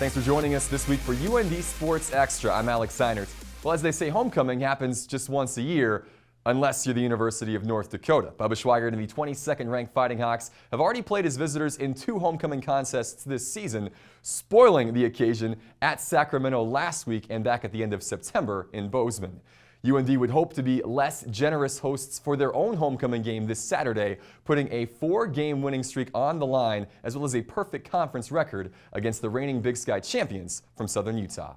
Thanks for joining us this week for UND Sports Extra. I'm Alex Heinert. Well, as they say, homecoming happens just once a year, unless you're the University of North Dakota. Bubba Schweigert and the 22nd ranked Fighting Hawks have already played as visitors in 2 homecoming contests this season, spoiling the occasion at Sacramento last week and back at the end of September in Bozeman. UND would hope to be less generous hosts for their own homecoming game this Saturday, putting a 4-game winning streak on the line, as well as a perfect conference record against the reigning Big Sky champions from Southern Utah.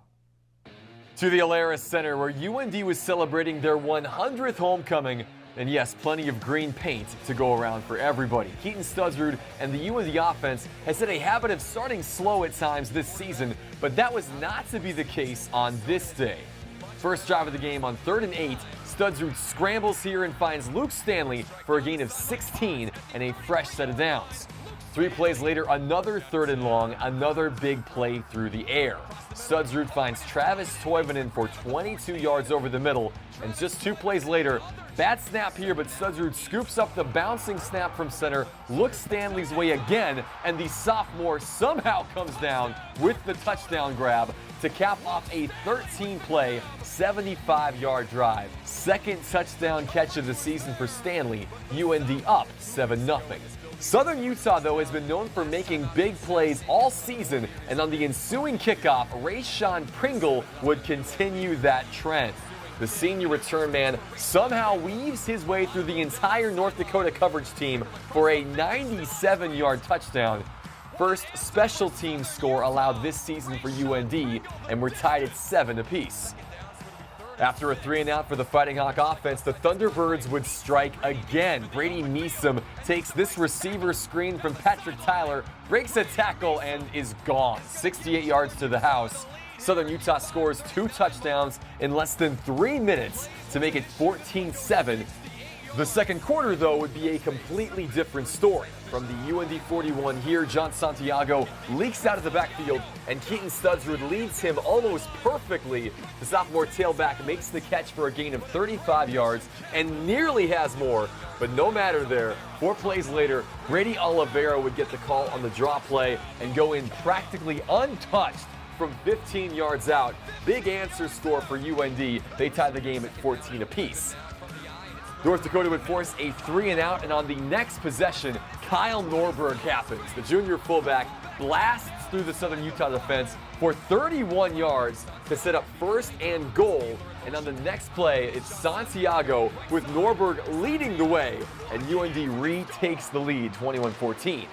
To the Alaris Center, where UND was celebrating their 100th homecoming, and yes, plenty of green paint to go around for everybody. Keaton Studsrud and the UND offense has had a habit of starting slow at times this season, but that was not to be the case on this day. First drive of the game on 3rd and 8, Studsrud scrambles here and finds Luke Stanley for a gain of 16 and a fresh set of downs. 3 plays later, another 3rd and long, another big play through the air. Studsrud finds Travis Toivonen for 22 yards over the middle, and just 2 plays later, bad snap here, but Studsrud scoops up the bouncing snap from center, looks Stanley's way again, and the sophomore somehow comes down with the touchdown grab to cap off a 13-play, 75-yard drive. Second touchdown catch of the season for Stanley, UND up 7-0. Southern Utah, though, has been known for making big plays all season, and on the ensuing kickoff, Rayshawn Pringle would continue that trend. The senior return man somehow weaves his way through the entire North Dakota coverage team for a 97-yard touchdown. First special team score allowed this season for UND, and we're tied at 7 apiece. After a 3-and-out for the Fighting Hawk offense, the Thunderbirds would strike again. Brady Meeson takes this receiver screen from Patrick Tyler, breaks a tackle, and is gone. 68 yards to the house. Southern Utah scores 2 touchdowns in less than 3 minutes to make it 14-7. The second quarter, though, would be a completely different story. From the UND 41 here, John Santiago leaks out of the backfield, and Keaton Studsrud leads him almost perfectly. The sophomore tailback makes the catch for a gain of 35 yards and nearly has more, but no matter there. 4 plays later, Brady Oliveira would get the call on the draw play and go in practically untouched from 15 yards out. Big answer score for UND. They tie the game at 14 apiece. North Dakota would force a 3-and-out, and on the next possession, Kyle Norberg happens. The junior fullback blasts through the Southern Utah defense for 31 yards to set up 1st and goal. And on the next play, it's Santiago with Norberg leading the way, and UND retakes the lead 21-14.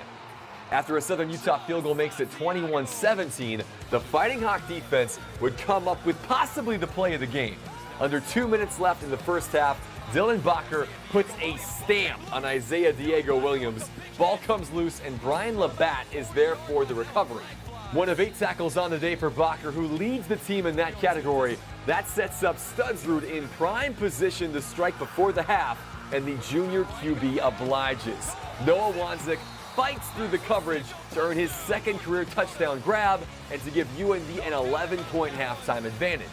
After a Southern Utah field goal makes it 21-17, the Fighting Hawk defense would come up with possibly the play of the game. Under 2 minutes left in the first half, Dylan Bacher puts a stamp on Isaiah Diego Williams. Ball comes loose, and Brian Labatt is there for the recovery. 1 of 8 tackles on the day for Bacher, who leads the team in that category. That sets up Studsrud in prime position to strike before the half, and the junior QB obliges. Noah Wanzik fights through the coverage to earn his 2nd career touchdown grab and to give UND an 11-point halftime advantage.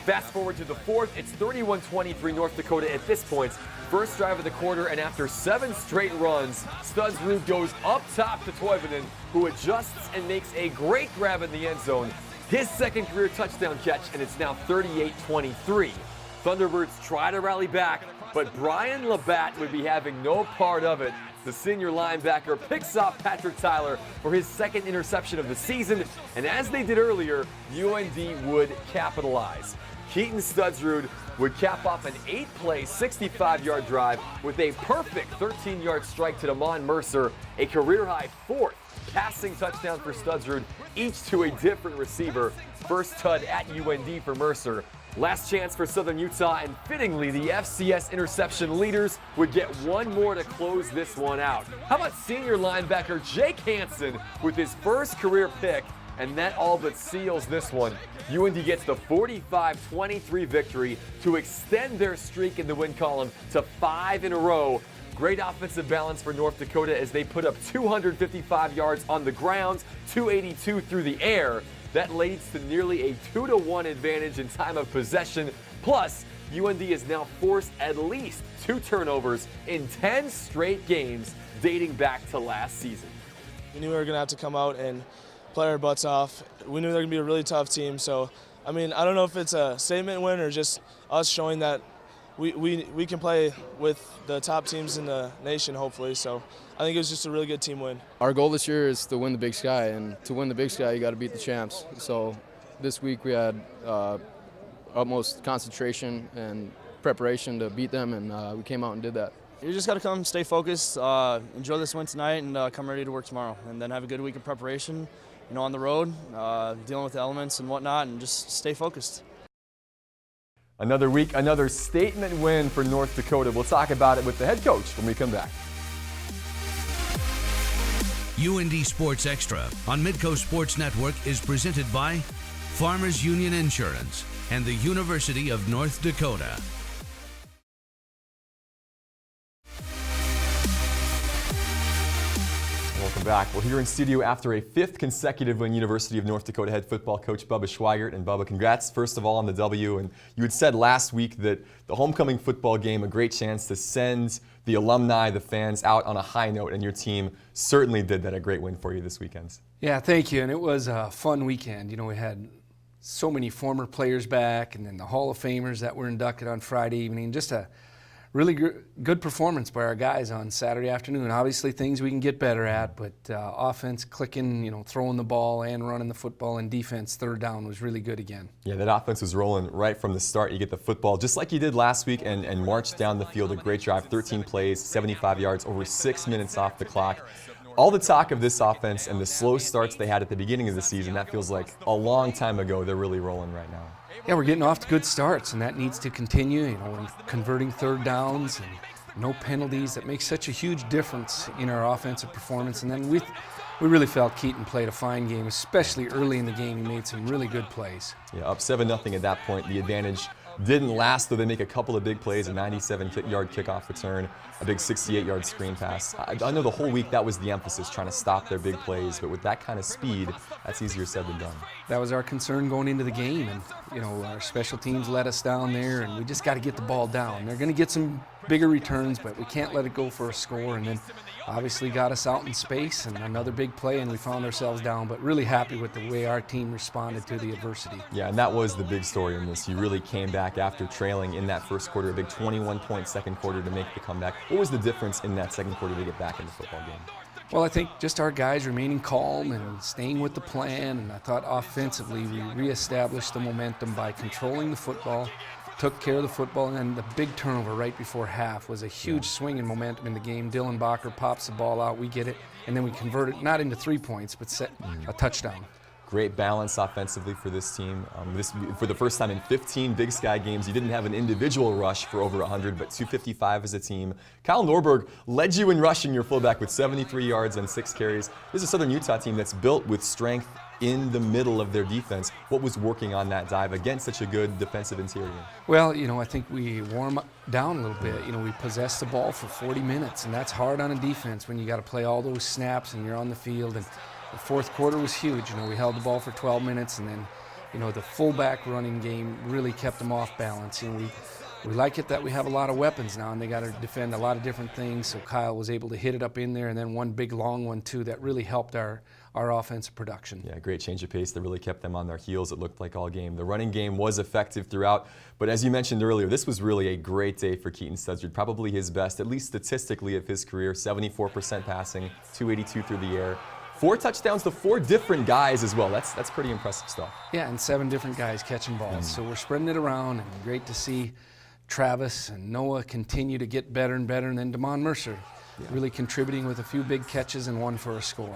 Fast forward to the 4th, it's 31-23 North Dakota at this point. First drive of the quarter, and after 7 straight runs, Studsrud goes up top to Toivonen, who adjusts and makes a great grab in the end zone. His 2nd career touchdown catch, and it's now 38-23. Thunderbirds try to rally back, but Brian Labatt would be having no part of it. The senior linebacker picks off Patrick Tyler for his 2nd interception of the season, and as they did earlier, UND would capitalize. Keaton Studsrud would cap off an 8-play, 65-yard drive with a perfect 13-yard strike to Damon Mercer, a career-high 4th passing touchdown for Studsrud, each to a different receiver. First TUD at UND for Mercer. Last chance for Southern Utah, and fittingly, the FCS interception leaders would get 1 more to close this one out. How about senior linebacker Jake Hansen with his 1st career pick, and that all but seals this one. UND gets the 45-23 victory to extend their streak in the win column to 5 in a row. Great offensive balance for North Dakota as they put up 255 yards on the ground, 282 through the air. That leads to nearly a 2-1 advantage in time of possession. Plus, UND has now forced at least 2 turnovers in 10 straight games dating back to last season. We knew we were going to have to come out and play our butts off. We knew they were going to be a really tough team. So, I mean, I don't know if it's a statement win or just us showing that we can play with the top teams in the nation, hopefully. So I think it was just a really good team win. Our goal this year is to win the Big Sky, and to win the Big Sky, you got to beat the champs. So this week we had utmost concentration and preparation to beat them, and we came out and did that. You just got to come, stay focused, enjoy this win tonight, and come ready to work tomorrow. And then have a good week of preparation, on the road, dealing with the elements and whatnot, and just stay focused. Another week, another statement win for North Dakota. We'll talk about it with the head coach when we come back. UND Sports Extra on Midco Sports Network is presented by Farmers Union Insurance and the University of North Dakota. Welcome back. We're here in studio after a 5th consecutive win. University of North Dakota head football coach Bubba Schweigert. And Bubba, congrats first of all on the W. And you had said last week that the homecoming football game, a great chance to send the alumni, the fans out on a high note, and your team certainly did that. A great win for you this weekend. Yeah, thank you. And it was a fun weekend. We had so many former players back, and then the Hall of Famers that were inducted on Friday evening. Just a really good performance by our guys on Saturday afternoon. Obviously things we can get better at, but offense clicking, throwing the ball and running the football, and defense third down was really good again. Yeah, that offense was rolling right from the start. You get the football just like you did last week and marched down the field. A great drive, 13 plays, 75 yards, over 6 minutes off the clock. All the talk of this offense and the slow starts they had at the beginning of the season, that feels like a long time ago. They're really rolling right now. Yeah, we're getting off to good starts, and that needs to continue. And converting third downs and no penalties, that makes such a huge difference in our offensive performance. And then we really felt Keaton played a fine game, especially early in the game. He made some really good plays. Yeah, up 7-0 at that point. The advantage didn't last, though. They make a couple of big plays, a 97-yard kickoff return, a big 68-yard screen pass. I know the whole week that was the emphasis, trying to stop their big plays, but with that kind of speed, that's easier said than done. That was our concern going into the game, and our special teams let us down there, and we just got to get the ball down. They're going to get some bigger returns, but we can't let it go for a score. And then obviously got us out in space, and another big play, and we found ourselves down, but really happy with the way our team responded to the adversity. Yeah, and that was the big story in this. You really came back after trailing in that first quarter, a big 21-point second quarter to make the comeback. What was the difference in that second quarter to get back in the football game? Well, I think just our guys remaining calm and staying with the plan, and I thought offensively we reestablished the momentum by controlling the football, took care of the football, and then the big turnover right before half was a huge swing in momentum in the game. Dylan Bacher pops the ball out, we get it, and then we convert it not into 3 points, but set a touchdown. Great balance offensively for this team. For the first time in 15 Big Sky games, you didn't have an individual rush for over 100, but 255 as a team. Kyle Norberg led you in rushing, your fullback, with 73 yards and 6 carries. This is a Southern Utah team that's built with strength in the middle of their defense. What was working on that dive against such a good defensive interior? Well, I think we warm down a little bit. We possessed the ball for 40 minutes, and that's hard on a defense when you got to play all those snaps and you're on the field. And the fourth quarter was huge. We held the ball for 12 minutes, and then, the fullback running game really kept them off balance. We like it that we have a lot of weapons now, and they got to defend a lot of different things. So Kyle was able to hit it up in there, and then one big long one too that really helped our offensive production. Yeah, great change of pace that really kept them on their heels, it looked like, all game. The running game was effective throughout, but as you mentioned earlier, this was really a great day for Keaton Studsard, probably his best, at least statistically, of his career. 74% passing, 282 through the air. 4 touchdowns to 4 different guys as well. That's pretty impressive stuff. Yeah, and 7 different guys catching balls. So we're spreading it around, and great to see Travis and Noah continue to get better and better, and then Damon Mercer really contributing with a few big catches and 1 for a score.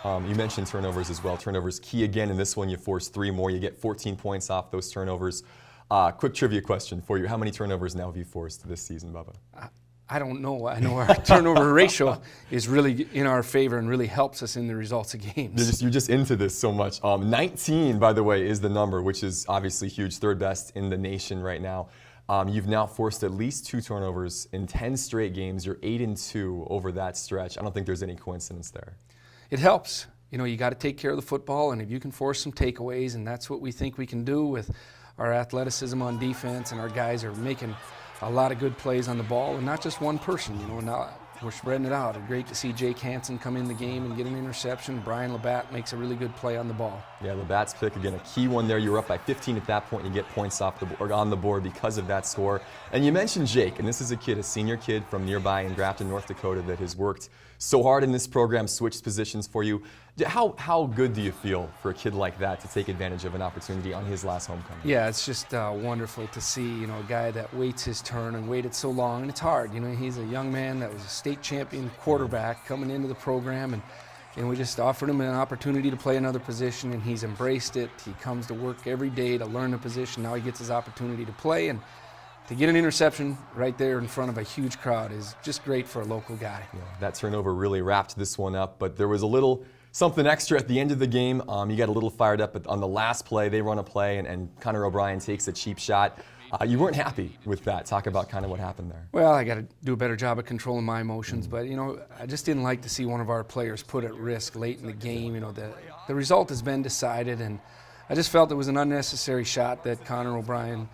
You mentioned turnovers as well. Turnovers key again in this one. You force 3 more. You get 14 points off those turnovers. Quick trivia question for you. How many turnovers now have you forced this season, Bubba? I don't know. I know our turnover ratio is really in our favor and really helps us in the results of games. You're just into this so much. 19, by the way, is the number, which is obviously huge, 3rd best in the nation right now. You've now forced at least 2 turnovers in 10 straight games. You're 8-2 over that stretch. I don't think there's any coincidence there. It helps. You got to take care of the football, and if you can force some takeaways, and that's what we think we can do with our athleticism on defense, and our guys are making a lot of good plays on the ball, and not just one person. we're spreading it out. Great to see Jake Hansen come in the game and get an interception. Brian Labatt makes a really good play on the ball. Yeah, Labatt's pick, again, a key one there. You were up by 15 at that point, and you get points off the board, on the board because of that score. And you mentioned Jake, and this is a kid, a senior kid from nearby in Grafton, North Dakota, that has worked so hard in this program, switched positions for you. How good do you feel for a kid like that to take advantage of an opportunity on his last homecoming? Yeah, it's just wonderful to see, a guy that waits his turn and waited so long, and it's hard. He's a young man that was a state champion quarterback coming into the program, and we just offered him an opportunity to play another position, and he's embraced it. He comes to work every day to learn the position. Now he gets his opportunity to play, and to get an interception right there in front of a huge crowd is just great for a local guy. Yeah, that turnover really wrapped this one up, but there was a little something extra at the end of the game. You got a little fired up on the last play. They run a play, and Connor O'Brien takes a cheap shot. You weren't happy with that. Talk about kind of what happened there. Well, I got to do a better job of controlling my emotions, but I just didn't like to see one of our players put at risk late in the game. The result has been decided, and I just felt it was an unnecessary shot that Connor O'Brien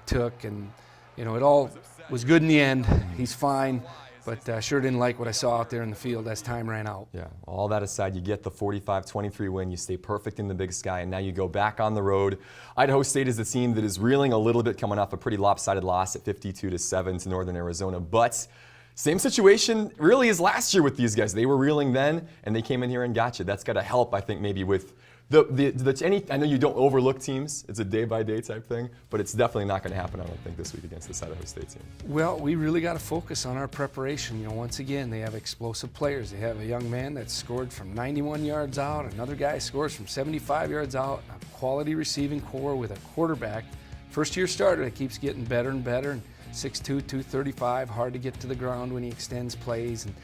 took, and it all was good in the end. He's fine, but sure didn't like what I saw out there in the field as time ran out. Yeah, all that aside, you get the 45-23 win. You stay perfect in the Big Sky, and now you go back on the road. Idaho State is a team that is reeling a little bit, coming off a pretty lopsided loss at 52-7 to Northern Arizona, but same situation really as last year with these guys. They were reeling then, and they came in here and got you. That's got to help, I think, maybe with I know you don't overlook teams. It's a day-by-day type thing, but it's definitely not going to happen, I don't think, this week against this Idaho State team. Well, we really got to focus on our preparation. Once again, they have explosive players. They have a young man that scored from 91 yards out. Another guy scores from 75 yards out. A quality receiving core with a quarterback, first-year starter that keeps getting better and better. And 6'2", 235, hard to get to the ground when he extends plays. And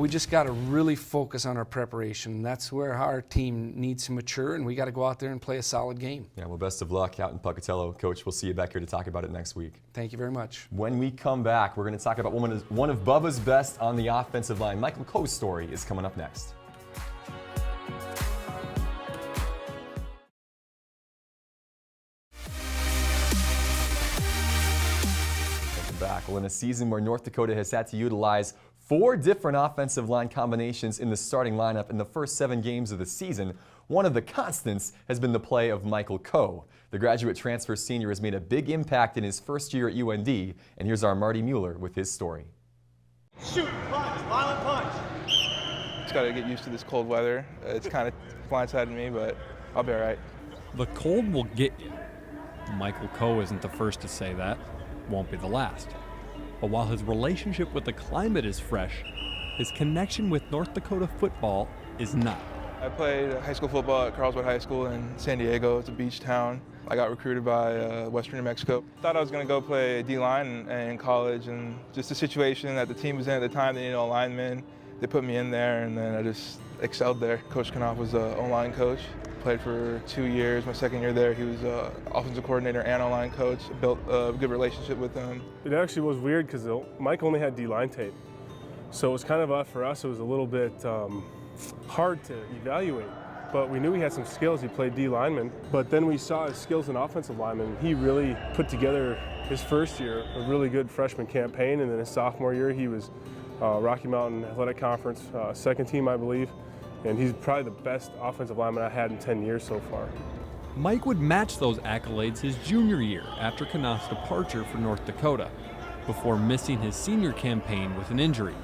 we just got to really focus on our preparation. That's where our team needs to mature, and we got to go out there and play a solid game. Yeah, well, best of luck out in Pocatello. Coach, we'll see you back here to talk about it next week. Thank you very much. When we come back, we're going to talk about one of Bubba's best on the offensive line. Michael Coe's story is coming up next. Welcome back. Well, in a season where North Dakota has had to utilize 4 different offensive line combinations in the starting lineup in the first 7 games of the season, one of the constants has been the play of Michael Coe. The graduate transfer senior has made a big impact in his first year at UND, and here's our Marty Mueller with his story. Shoot, punch, violent punch. Just got to get used to this cold weather. It's kind of blindsided me, but I'll be all right. The cold will get you. Michael Coe isn't the first to say that, won't be the last. But while his relationship with the climate is fresh, his connection with North Dakota football is not. I played high school football at Carlsbad High School in San Diego. It's a beach town. I got recruited by Western New Mexico. Thought I was going to go play D-line in college, and just the situation that the team was in at the time, they needed a lineman. They put me in there, and then I just excelled there. Coach Knopf was the O-line coach. Played for 2 years. My second year there, he was offensive coordinator and O-line coach. Built a good relationship with him. It actually was weird because Mike only had D-line tape. So it was kind of, for us, it was a little bit hard to evaluate. But we knew he had some skills. He played D-lineman. But then we saw his skills in offensive lineman. He really put together his first year a really good freshman campaign. And then his sophomore year, he was Rocky Mountain Athletic Conference, second team, I believe. And he's probably the best offensive lineman I had in 10 years so far. Mike would match those accolades his junior year after Knopf's departure for North Dakota, before missing his senior campaign with an injury.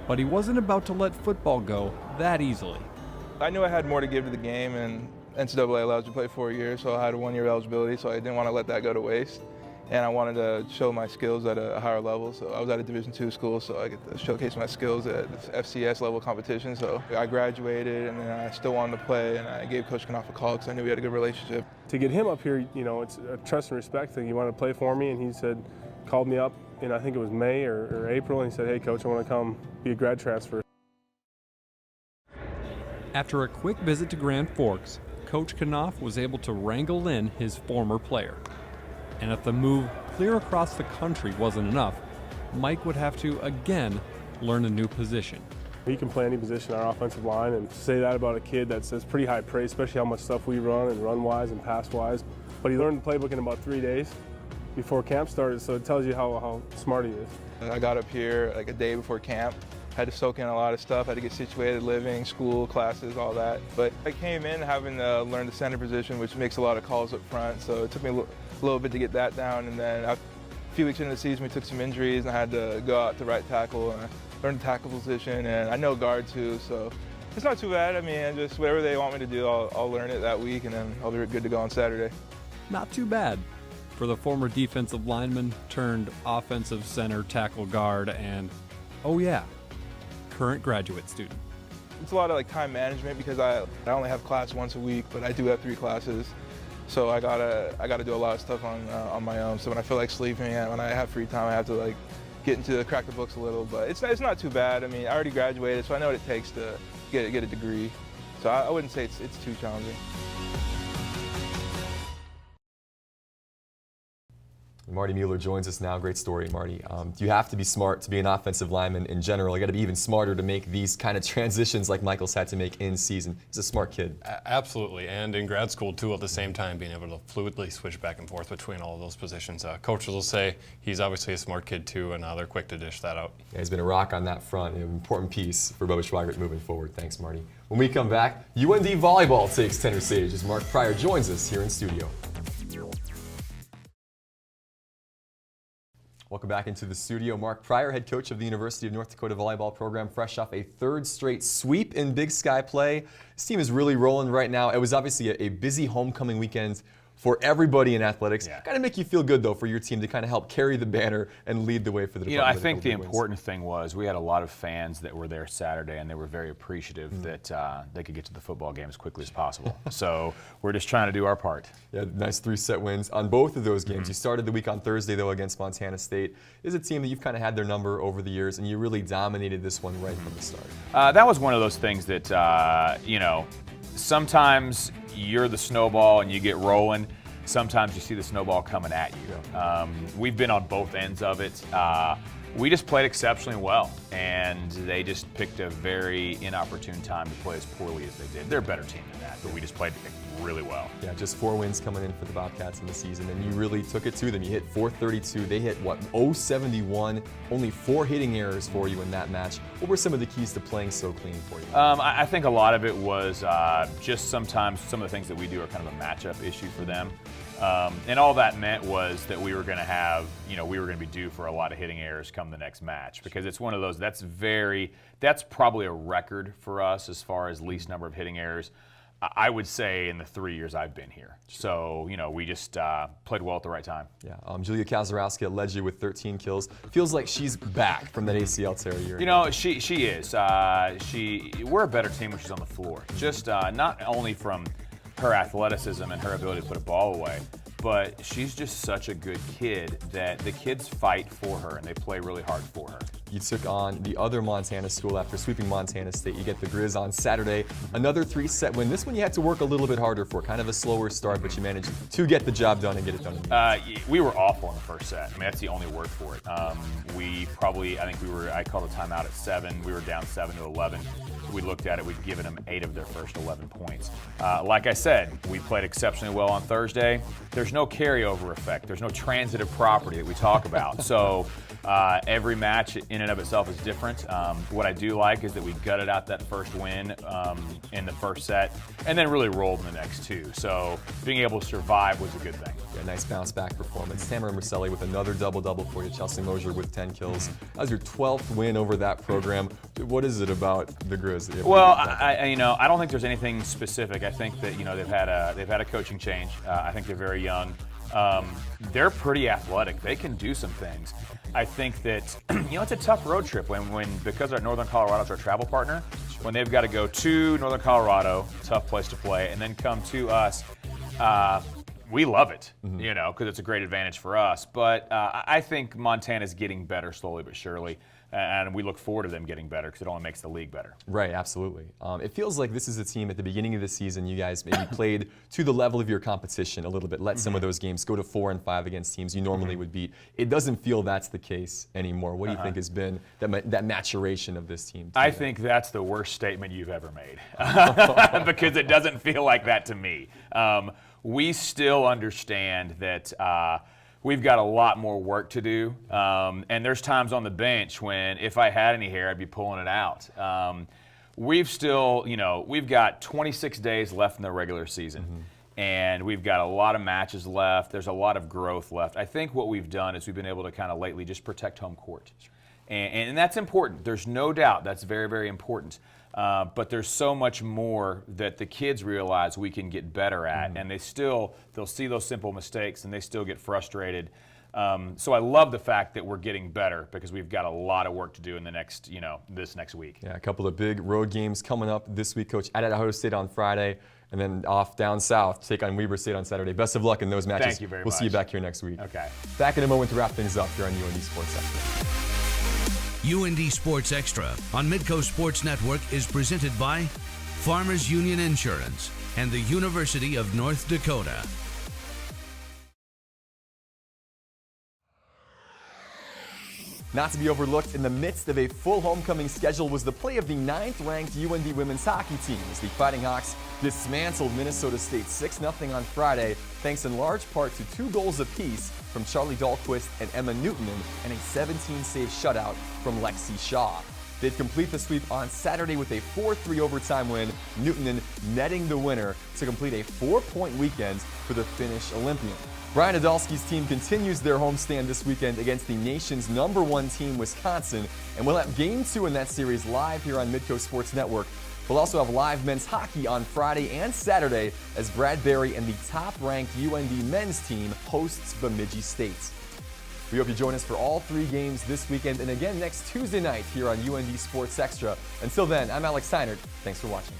But he wasn't about to let football go that easily. I knew I had more to give to the game, and NCAA allows you to play 4 years, so I had a 1-year eligibility, so I didn't want to let that go to waste. And I wanted to show my skills at a higher level, so I was at a Division II school, so I get to showcase my skills at FCS level competition. So I graduated, and then I still wanted to play, and I gave Coach Knopf a call because I knew we had a good relationship. To get him up here, it's a trust and respect thing. He wanted to play for me, and he called me up in, I think it was May or April, and he said, "Hey, Coach, I want to come be a grad transfer." After a quick visit to Grand Forks, Coach Knopf was able to wrangle in his former player. And if the move clear across the country wasn't enough, Mike would have to, again, learn a new position. He can play any position on our offensive line, and to say that about a kid that's pretty high praise, especially how much stuff we run and run-wise and pass-wise. But he learned the playbook in about 3 days, before camp started, so it tells you how smart he is. I got up here like a day before camp. Had to soak in a lot of stuff, had to get situated, living, school, classes, all that. But I came in having to learn the center position, which makes a lot of calls up front, so it took me a little bit to get that down. And then a few weeks into the season, we took some injuries, and I had to go out to right tackle, and I learned the tackle position, and I know guard too, so it's not too bad. I mean, just whatever they want me to do, I'll learn it that week, and then I'll be good to go on Saturday. Not too bad for the former defensive lineman turned offensive center tackle guard and, oh yeah, current graduate student. It's a lot of time management because I only have class once a week, but I do have 3 classes, so I gotta do a lot of stuff on my own. So when I feel like sleeping and when I have free time, I have to get into crack the books a little. But it's not too bad. I mean, I already graduated, so I know what it takes to get a degree. So I wouldn't say it's too challenging. Marty Mueller joins us now. Great story, Marty. Do you have to be smart to be an offensive lineman in general? You got to be even smarter to make these kind of transitions like Michael's had to make in season. He's a smart kid. Absolutely, and in grad school too. At the same time, being able to fluidly switch back and forth between all of those positions. Coaches will say he's obviously a smart kid too, and they're quick to dish that out. Yeah, he's been a rock on that front. An important piece for Bubba Schweigert moving forward. Thanks, Marty. When we come back, UND volleyball takes center stage as Mark Pryor joins us here in studio. Welcome back into the studio. Mark Pryor, head coach of the University of North Dakota volleyball program, fresh off a 3rd straight sweep in Big Sky play. This team is really rolling right now. It was obviously a busy homecoming weekend for everybody in athletics. Yeah. Got to make you feel good, though, for your team to kind of help carry the banner and lead the way for the department. I think the important thing was we had a lot of fans that were there Saturday, and they were very appreciative that they could get to the football game as quickly as possible. So we're just trying to do our part. Yeah, nice 3-set wins on both of those games. You started the week on Thursday, though, against Montana State. Is a team that you've kind of had their number over the years, and you really dominated this one right from the start. That was one of those things that, sometimes you're the snowball and you get rolling. Sometimes you see the snowball coming at you. We've been on both ends of it. We just played exceptionally well, and they just picked a very inopportune time to play as poorly as they did. They're a better team than that, but we just played really well. Yeah, just 4 wins coming in for the Bobcats in the season, and you really took it to them. You hit 432. They hit, 071. Only 4 hitting errors for you in that match. What were some of the keys to playing so clean for you? I think a lot of it was just sometimes some of the things that we do are kind of a matchup issue for them. And all that meant was that we were going to have, we were going to be due for a lot of hitting errors come the next match, because it's one of those, that's probably a record for us as far as least number of hitting errors. I would say in the 3 years I've been here. So, we just played well at the right time. Yeah, Julia Kazarowski led you with 13 kills. Feels like she's back from that ACL tear a year ago. She is. We're a better team when she's on the floor. Just not only from her athleticism and her ability to put a ball away, but she's just such a good kid that the kids fight for her and they play really hard for her. You took on the other Montana school after sweeping Montana State. You get the Grizz on Saturday. Another 3-set win. This one you had to work a little bit harder for. Kind of a slower start, but you managed to get the job done and get it done. We were awful in the first set. I mean, that's the only word for it. I called a timeout at 7. We were down 7-11. We looked at it, we'd given them 8 of their first 11 points. Like I said, we played exceptionally well on Thursday. There's no carryover effect. There's no transitive property that we talk about. So every match in and of itself is different. What I do like is that we gutted out that first win in the first set and then really rolled in the next 2. So being able to survive was a good thing. Yeah, nice bounce back performance. Tamara Marcelli with another double-double for you. Chelsea Mosier with 10 kills. That was your 12th win over that program. What is it about the Grizz? Well, I don't think there's anything specific. I think that they've had a coaching change. I think they're very young. They're pretty athletic. They can do some things. I think that it's a tough road trip because our Northern Colorado's our travel partner. When they've got to go to Northern Colorado, tough place to play, and then come to us. We love it, because it's a great advantage for us. But I think Montana's getting better slowly but surely. And we look forward to them getting better because it only makes the league better. Right, absolutely. It feels like this is a team at the beginning of the season you guys maybe played to the level of your competition a little bit, let some of those games go to 4 and 5 against teams you normally would beat. It doesn't feel that's the case anymore. What do you think has been that maturation of this team? I think that's the worst statement you've ever made because it doesn't feel like that to me. We still understand that we've got a lot more work to do. And there's times on the bench when if I had any hair, I'd be pulling it out. We've still, we've got 26 days left in the regular season. And we've got a lot of matches left. There's a lot of growth left. I think what we've done is we've been able to kind of lately just protect home court. And that's important. There's no doubt that's very, very important. But there's so much more that the kids realize we can get better at. And they'll see those simple mistakes and they still get frustrated. So I love the fact that we're getting better because we've got a lot of work to do in the next, this next week. Yeah, a couple of big road games coming up this week, Coach. At Idaho State on Friday, and then off down south to take on Weber State on Saturday. Best of luck in those matches. Thank you very much. We'll see you back here next week. Okay. Back in a moment to wrap things up here on UND Sports Extra. UND Sports Extra on Midco Sports Network is presented by Farmers Union Insurance and the University of North Dakota. Not to be overlooked in the midst of a full homecoming schedule was the play of the 9th-ranked UND women's hockey team as the Fighting Hawks dismantled Minnesota State 6-0 on Friday, thanks in large part to 2 goals apiece from Charlie Dahlquist and Emma Newtonen and a 17-save shutout from Lexi Shaw. They'd complete the sweep on Saturday with a 4-3 overtime win, Newtonen netting the winner to complete a 4-point weekend for the Finnish Olympian. Brian Adolski's team continues their homestand this weekend against the nation's #1 team, Wisconsin, and we'll have Game 2 in that series live here on Midco Sports Network. We'll also have live men's hockey on Friday and Saturday as Brad Berry and the top-ranked UND men's team hosts Bemidji State. We hope you join us for all 3 games this weekend and again next Tuesday night here on UND Sports Extra. Until then, I'm Alex Heinert. Thanks for watching.